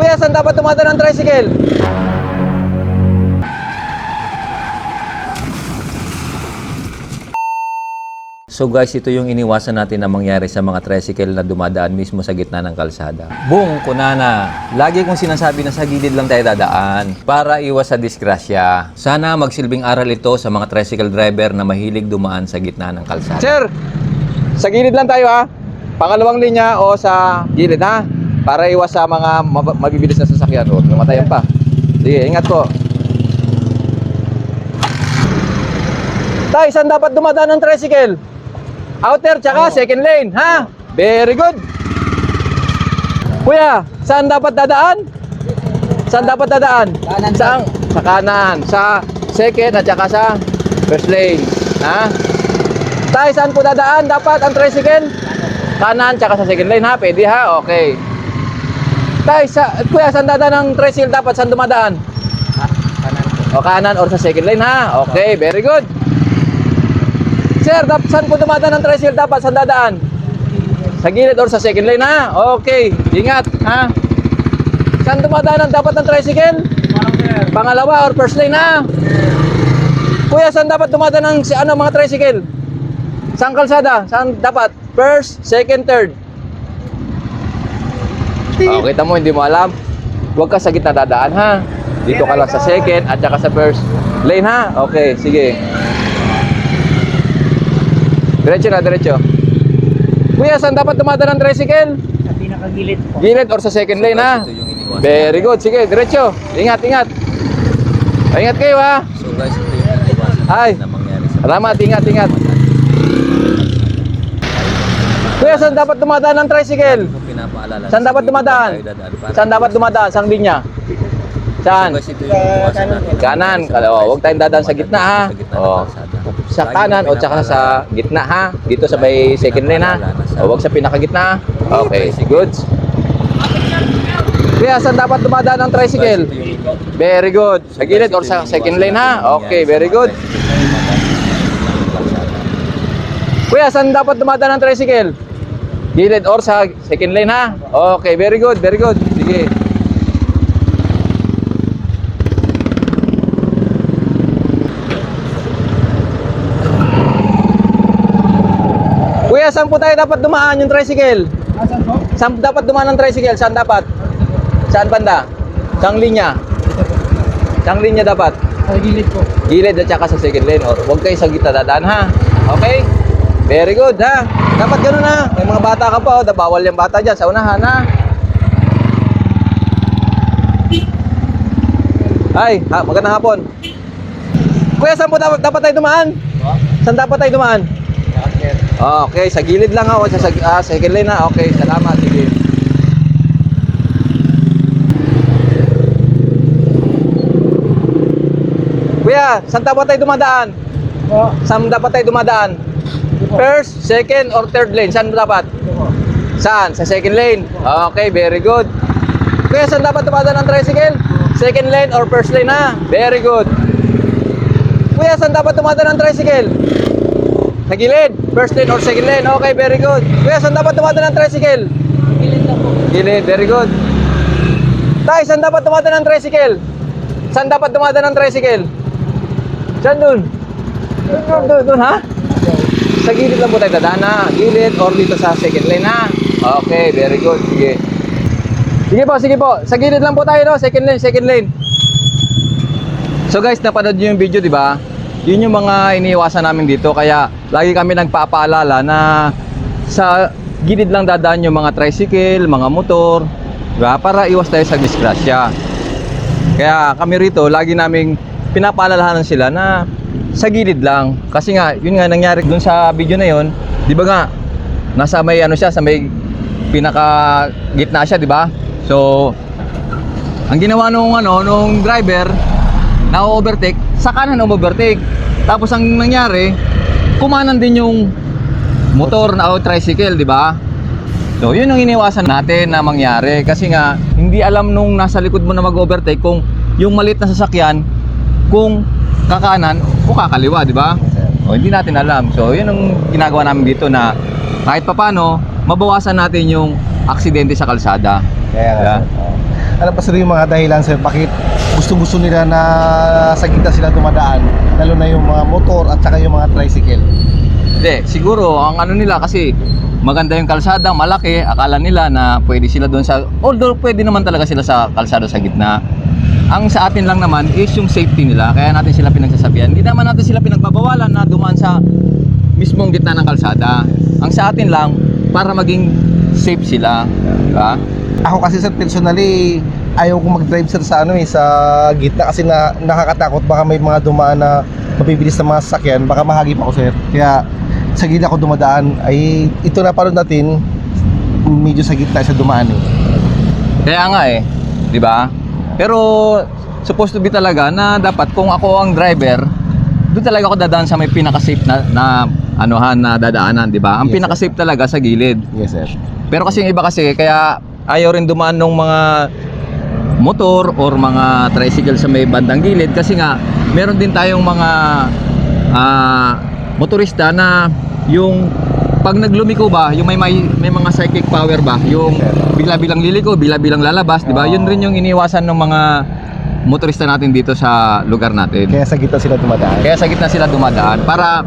Kuya, saan dapat dumadaan ng tricycle? So guys, ito yung iniwasan natin na mangyari sa mga tricycle na dumadaan mismo sa gitna ng kalsada. Boom! Kunana! Lagi kong sinasabi na sa gilid lang tayo dadaan para iwas sa disgrasya. Sana magsilbing aral ito sa mga tricycle driver na mahilig dumaan sa gitna ng kalsada. Sir! Sa gilid lang tayo ha. Pangalawang linya o sa gilid ha. Para iwas sa mga mabibilis na sasakyan. O, namatayan pa. Sige, ingat po. Tay, saan dapat dumadaan ng tricycle? Outer tsaka second lane, ha? Very good. Kuya, saan dapat dadaan? Saan dapat dadaan? Kanan. Saan? Sa kanan. Sa second at saka sa first lane, ha? Tay, saan po dadaan? Dapat ang tricycle? Kanan tsaka sa second lane, ha? Pwede, ha? Okay. Tay, kuya, saan dadaan ang tricycle? Dapat saan dumadaan? Kanan O po. kanan or sa second lane, ha? Okay, very good. Sir, saan po dumadaan ng tricycle? Dapat saan dadaan? Sa gilid or sa second lane, ha? Okay, ingat, ha? Saan dumadaan dapat ng tricycle? Pangalawa or first lane, ha? Kuya, saan dapat dumadaan ng mga tricycle? Saan kalsada? Saan dapat? First, second, third. Oh, kita mo, hindi mo alam. Huwag ka sa gitna dadaan, ha? Dito ka lang sa second at saka sa first lane, ha? Okay, sige. Diretso na, diretso. Kuya, saan dapat dumadaan ng tricycle? Sa pinakagilid po. Gilid or sa second lane, ha? Very good. Sige, diretso. Ingat, ingat. Ingat kayo, ha? So guys, ito yung iniwasan Ay. na mangyari sa Salamat, ingat, ingat. Kuya, saan dapat dumadaan ng tricycle? Kung pinapaalala. Saan dapat dumadaan? Saan dapat dumadaan? Saan linya? Saan? So guys, ito yung iniwasan natin. Kanan. Huwag tayong dadaan sa gitna, ha? Oh. Sa kanan o tsaka sa gitna, ha? Dito sa may second lane, ha? O wag sa pinakagitna, ha? Okay, good. Kuya, saan dapat dumadaan ng tricycle? Very good. Sa gilid or sa second lane, ha? Okay, very good. Kuya, saan dapat dumadaan ng tricycle? Gilid or sa second lane, ha? Okay, very good, very good. Sige. Kuya, saan po tayo dapat dumaan yung tricycle? Saan po? Saan dapat dumaan ng tricycle? Saan dapat? Saan banda? Saan linya? Saan linya dapat? Sa gilid po. Gilid at saka sa second lane or huwag kayo sa gitna dadaan, ha? Okay? Very good, ha? Dapat ganun, ha? May mga bata ka pa, bawal yung bata dyan sa unahan, ha? Ay, magandang hapon. Kuya, saan po dapat tayo dumaan? Saan dapat tayo dumaan? Okay, sa gilid lang ako, sa second lane na. Okay, salamat. Sige. Kuya, saan dapat tayo dumadaan? Saan dapat tayo dumadaan? First, second, or third lane? Saan dapat? Saan? Sa second lane? Okay, very good. Kuya, saan dapat dumadaan ng tricycle? Second lane or first lane, ha? Very good. Kuya, saan dapat dumadaan ng tricycle? Sa gilid, first lane or second lane. Okay, very good. Kuya, saan dapat dumadaan ng tricycle? Gilid lang po. Gilid, very good. Tay, saan dapat dumadaan ng tricycle? Saan dapat dumadaan ng tricycle? Saan dun? Dun, ha? Sa gilid lang po tayo dadaan, ha? Gilid or dito sa second lane, ha? Okay, very good. Sige. Sige po, sige po. Sa gilid lang po tayo, no? Second lane, second lane. So guys, napanood nyo yung video, di ba? Yun yung mga iniiwasan namin dito, kaya lagi kami nagpapaalala na sa gilid lang dadaan yung mga tricycle, mga motor, diba? Para iwas tayo sa disgrasya. Kaya kami rito, lagi naming pinapaalalahanan sila na sa gilid lang. Kasi nga, yun nga nangyari dun sa video na yun, di ba nga, nasa may ano siya, sa may pinaka gitna siya, di ba? So, ang ginawa nung driver, na-overtake, sa kanan overtake. Tapos ang nangyari, kumanan din yung motor na o tricycle, di ba? So, yun ang iniwasan natin na mangyari kasi nga hindi alam nung nasa likod mo na mag-overtake kung yung maliit na sasakyan kung kakanan o kakaliwa, di ba? O, hindi natin alam. So, yun ang ginagawa namin dito na kahit papano mabawasan natin yung aksidente sa kalsada. Kaya Yeah. Ano pa sir yung mga dahilan sir, bakit gusto nila na sa gitna sila dumadaan, lalo na yung mga motor at saka yung mga tricycle? Hindi, siguro ang ano nila kasi maganda yung kalsada, malaki, akala nila na pwede sila doon sa, although pwede naman talaga sila sa kalsada sa gitna. Ang sa atin lang naman is yung safety nila, kaya natin sila pinagsasabihan. Hindi naman natin sila pinagbabawalan na dumaan sa mismong gitna ng kalsada. Ang sa atin lang, para maging safe sila, diba? Ako kasi sir, personally, ayaw ko mag-drive sir sa sa gitna kasi nakakatakot, baka may mga dumaan na mabibilis na mga sasakyan, baka mahagip ako sir. Kaya sa gitna ko dumadaan, ay ito na parang natin, medyo sa gitna siya dumaan eh. Kaya nga di ba? Pero supposed to be talaga na dapat kung ako ang driver, doon talaga ako dadaan sa may pinaka-safe na anuhan na dadaanan, di ba? Ang Yes, pinaka-safe talaga sa gilid. Yes sir. Pero kasi yung iba kasi kaya ayaw rin dumaan ng mga motor or mga tricycle sa may bandang gilid kasi nga meron din tayong mga motorista na yung pag naglumiko ba, yung may mga psychic power ba, yung bigla-bilang liliko, bigla-bilang lalabas, di ba? Yun rin yung iniiwasan ng mga motorista natin dito sa lugar natin. Kaya sa gitna sila dumadaan. Kaya sa gitna sila dumadaan para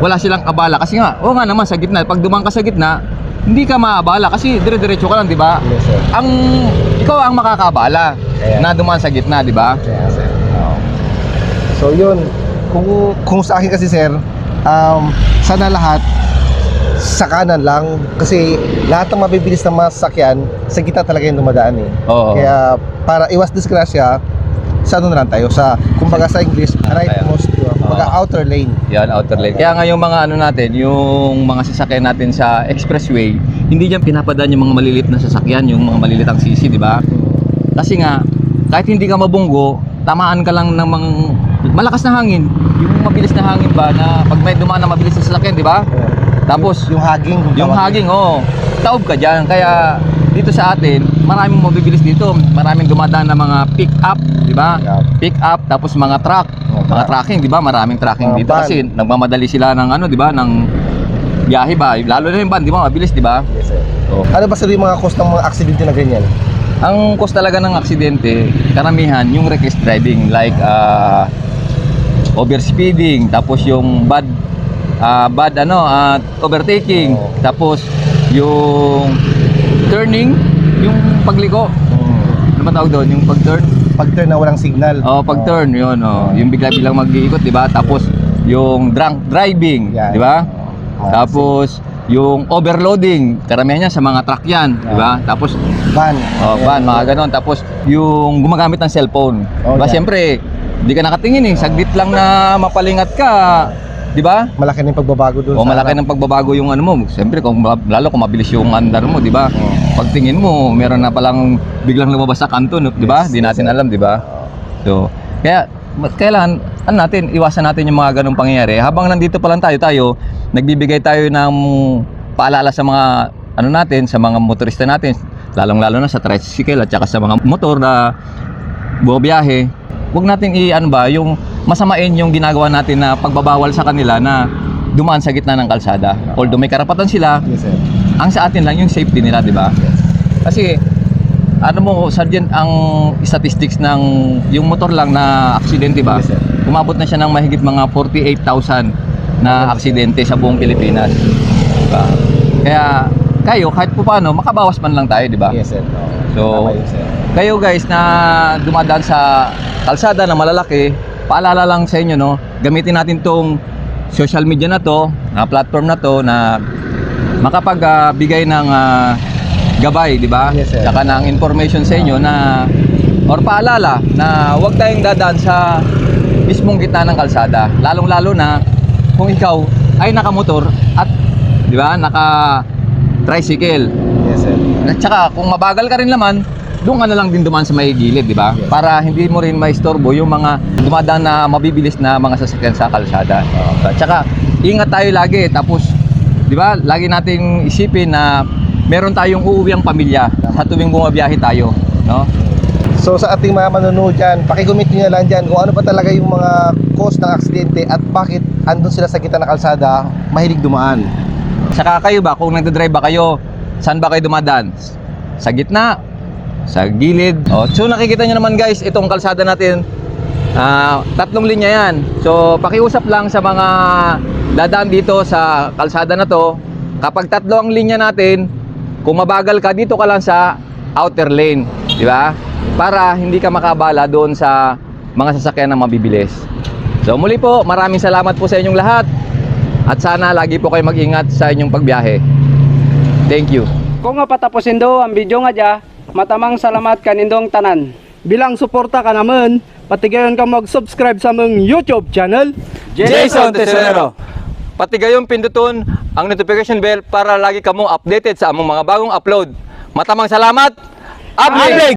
wala silang abala kasi nga, oo nga naman sa gitna, pag dumaan ka sa gitna, hindi ka maabala kasi dire-diretso ka lang, di ba? Yes sir. Ikaw ang makakaabala na dumaan sa gitna, di ba? Kaya sir. So yun, kung sa akin kasi sir, sana lahat sa kanan lang kasi lahat ng mabibilis na masakyan sa gitna talaga yung dumadaan eh. Oo. Kaya para iwas disgrasya, sa ano na lang tayo, sa kumbaga sa English, rightmost, kumbaga outer lane. Yan, outer lane. Kaya nga yung mga ano natin, yung mga sasakyan natin sa expressway, hindi diyan pinapadaan yung mga malilit na sasakyan, yung mga malilit ang sisi, di ba? Kasi nga, kahit hindi ka mabunggo, tamaan ka lang ng mga malakas na hangin. Yung mabilis na hangin ba na pag may dumaan na mabilis na sasakyan, di ba? Tapos Yung haging, yung haging, taob ka dyan. Kaya dito sa atin, maraming mabibilis dito. Maraming dumadaan na mga pick up, di ba? Yeah. Pick up, tapos mga truck, mga tracking, di ba? Maraming tracking Mga dito van. kasi nagmamadali sila ng ano, di ba? Ng biyahe ba? Lalo na yung van, di ba? Mabilis, di ba? Yes sir. So, Ano ba sir yung mga cause ng mga aksidente na ganyan? ang cause talaga ng aksidente, karamihan yung reckless driving like overspeeding, tapos yung bad overtaking, Oo. tapos yung turning, yung pagliko. Ano ba tawag doon? Yung pag-turn? Pag-turn na walang signal. Pag-turn, yun, yung bigla-biglang mag-iikot, di ba? Tapos yung drunk driving, Yeah. di ba? Oo. Tapos yung overloading, karamihan yan sa mga truck yan, di ba? Tapos Van. van, mga ganon. Tapos yung gumagamit ng cellphone. Oh, Diba? yeah. Siyempre, hindi ka nakatingin saglit lang na mapalingat ka, di ba? Malaki na yung pagbabago doon. O malaki ng pagbabago yung ano mo. Siyempre, lalo kung mabilis yung andar mo, di ba? Pagtingin mo, meron na palang biglang lumabas sa kanto, di ba? Yes, Di natin yes, sir. alam, di ba? So, kaya kailangan iwasan natin yung mga ganong pangyayari. Habang nandito pa lang tayo nagbibigay tayo ng paalala sa mga ano natin, sa mga motorista natin, lalong-lalo na sa tricycle at saka sa mga motor na bumabiyahe. Huwag natin yung masamain yung ginagawa natin na pagbabawal sa kanila na dumaan sa gitna ng kalsada. Although may karapatan sila, Yes sir. ang sa atin lang yung safety nila, di ba? Kasi Sergeant, ang statistics ng yung motor lang na aksidente ba? Yes, sir. Umabot na siya ng mahigit mga 48,000 na aksidente sa buong Pilipinas. Diba? Kaya kahit po paano, makabawas man lang tayo, di ba? Yes sir. So, Tama yun, sir. kayo guys na dumadaan sa kalsada na malalaki, paalala lang sa inyo, gamitin natin tong social media na to, na platform na to na makapagbigay ng gabay, di ba? Yes, sir. Saka ng information sa inyo na or paalala na huwag tayong dadaan sa mismong gitna ng kalsada. Lalong-lalo na kung ikaw ay nakamotor at di ba, naka-tricycle. Yes sir. At saka kung mabagal ka rin naman, doon ka na lang din dumaan sa may gilid, di ba? Yes. Para hindi mo rin maistorbo yung mga dumadaan na mabibilis na mga sasakyan sa kalsada. At saka ingat tayo lagi, tapos di ba, lagi nating isipin na meron tayong uuwiang pamilya sa tuwing bumabiyahe tayo, no? So sa ating mga manonood dyan, pakicomment nyo na lang dyan kung ano pa talaga yung mga cause ng aksidente at bakit andun sila sa gitna ng kalsada, mahilig dumaan. Saka kayo ba, kung nagdadrive ba kayo, saan ba kayo dumadaan? Sa gitna Sa gilid. So nakikita nyo naman guys, itong kalsada natin, 3 linya yan. So pakiusap lang sa mga dadaan dito sa kalsada na to, kapag 3 ang linya natin, kung mabagal ka, dito ka lang sa outer lane, di ba? Para hindi ka makabala doon sa mga sasakyan na mabibilis. So muli po, maraming salamat po sa inyong lahat. At sana lagi po kayo mag-ingat sa inyong pagbiyahe. Thank you. Kung nga patapusin do ang video nga dya, matamang salamat kanindong tanan. Bilang suporta ka naman, patigayon ka mag-subscribe sa mong YouTube channel. Jason Tesorero. Pati gayong pinduton ang notification bell para lagi kamo updated sa among mga bagong upload. Matamang salamat. Upgrade!